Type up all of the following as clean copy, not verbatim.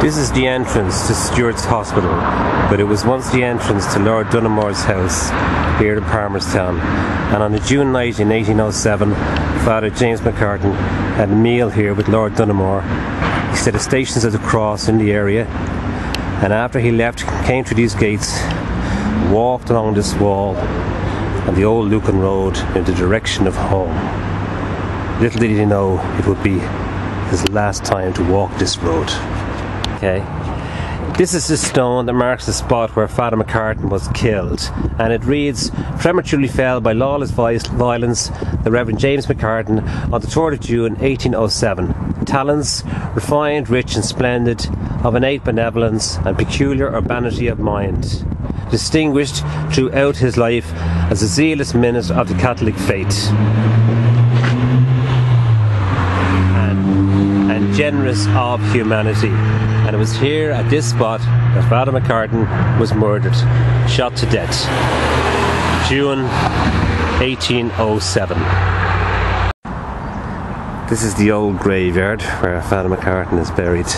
This is the entrance to Stewart's Hospital, but it was once the entrance to Lord Dunmore's house here in Palmerstown. And on a June night in 1807, Father James McCartan had a meal here with Lord Dunmore. He set the Stations of the Cross in the area, and after he left, came through these gates, walked along this wall on the old Lucan road in the direction of home. Little did he know it would be his last time to walk this road. Okay. This is the stone that marks the spot where Father McCartan was killed, and it reads, "Prematurely fell by lawless violence the Reverend James McCartan on the 3rd of June 1807. Talents, refined, rich and splendid, of innate benevolence and peculiar urbanity of mind. Distinguished throughout his life as a zealous minister of the Catholic faith. And generous of humanity." And it was here at this spot that Father McCartan was murdered, shot to death, June 1807. This is the old graveyard where Father McCartan is buried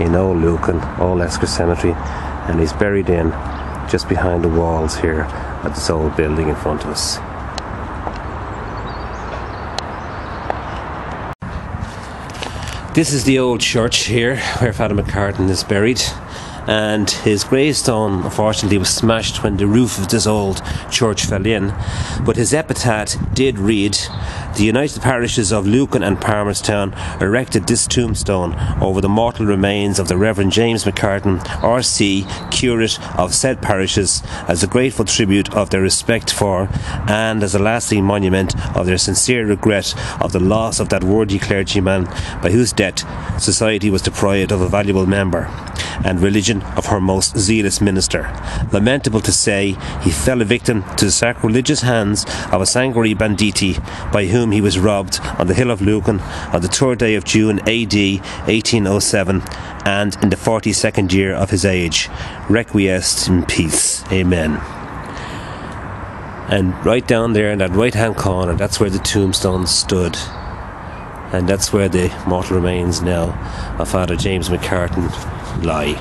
in Old Lucan, Old Esker Cemetery, and he's buried in just behind the walls here at this old building in front of us. This is the old church here where Father McCartan is buried, and his gravestone unfortunately was smashed when the roof of this old church fell in, but his epitaph did read, "The United Parishes of Lucan and Palmerstown erected this tombstone over the mortal remains of the Reverend James McCartan, R.C., curate of said parishes, as a grateful tribute of their respect for, and as a lasting monument of their sincere regret of the loss of that worthy clergyman, by whose death society was deprived of a valuable member, and religion of her most zealous minister. Lamentable to say, he fell a victim to the sacrilegious hands of a sanguinary banditti, by whom he was robbed on the hill of Lucan on the 3rd day of June AD 1807, and in the 42nd year of his age. Requiescat in peace. Amen." And right down there in that right hand corner, that's where the tombstone stood, and that's where the mortal remains now of Father James McCartan lie.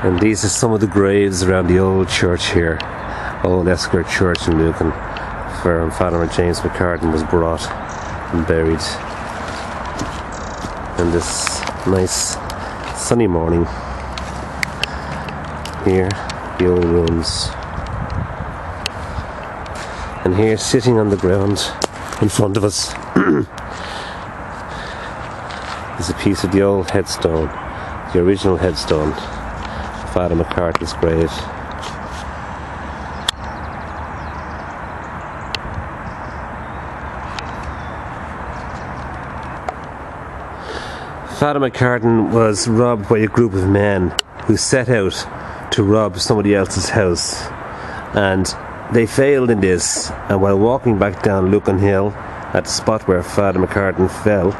And these are some of the graves around the old church here, Old Esker Church in Lucan, where Father James McCartan was brought and buried in this nice sunny morning. Here, the old ruins. And here, sitting on the ground in front of us, is a piece of the old headstone, the original headstone of Father McCartan's grave. Father McCartan was robbed by a group of men who set out to rob somebody else's house, and they failed in this, and while walking back down Lucan Hill at the spot where Father McCartan fell,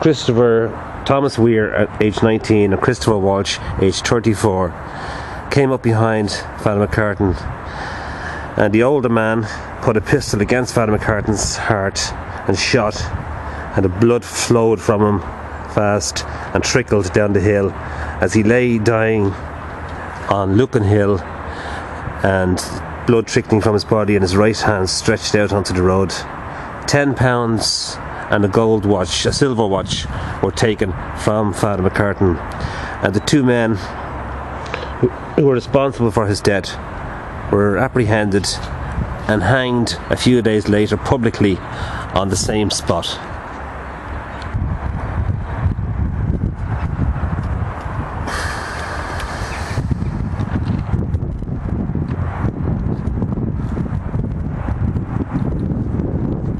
Christopher Thomas Weir at age 19 and Christopher Walsh aged 34 came up behind Father McCartan, and the older man put a pistol against Father McCartan's heart and shot, and the blood flowed from him fast and trickled down the hill as he lay dying on Lucan Hill, and blood trickling from his body and his right hand stretched out onto the road. £10 and a gold watch, a silver watch, were taken from Father McCartan, and the two men who were responsible for his death were apprehended and hanged a few days later publicly on the same spot.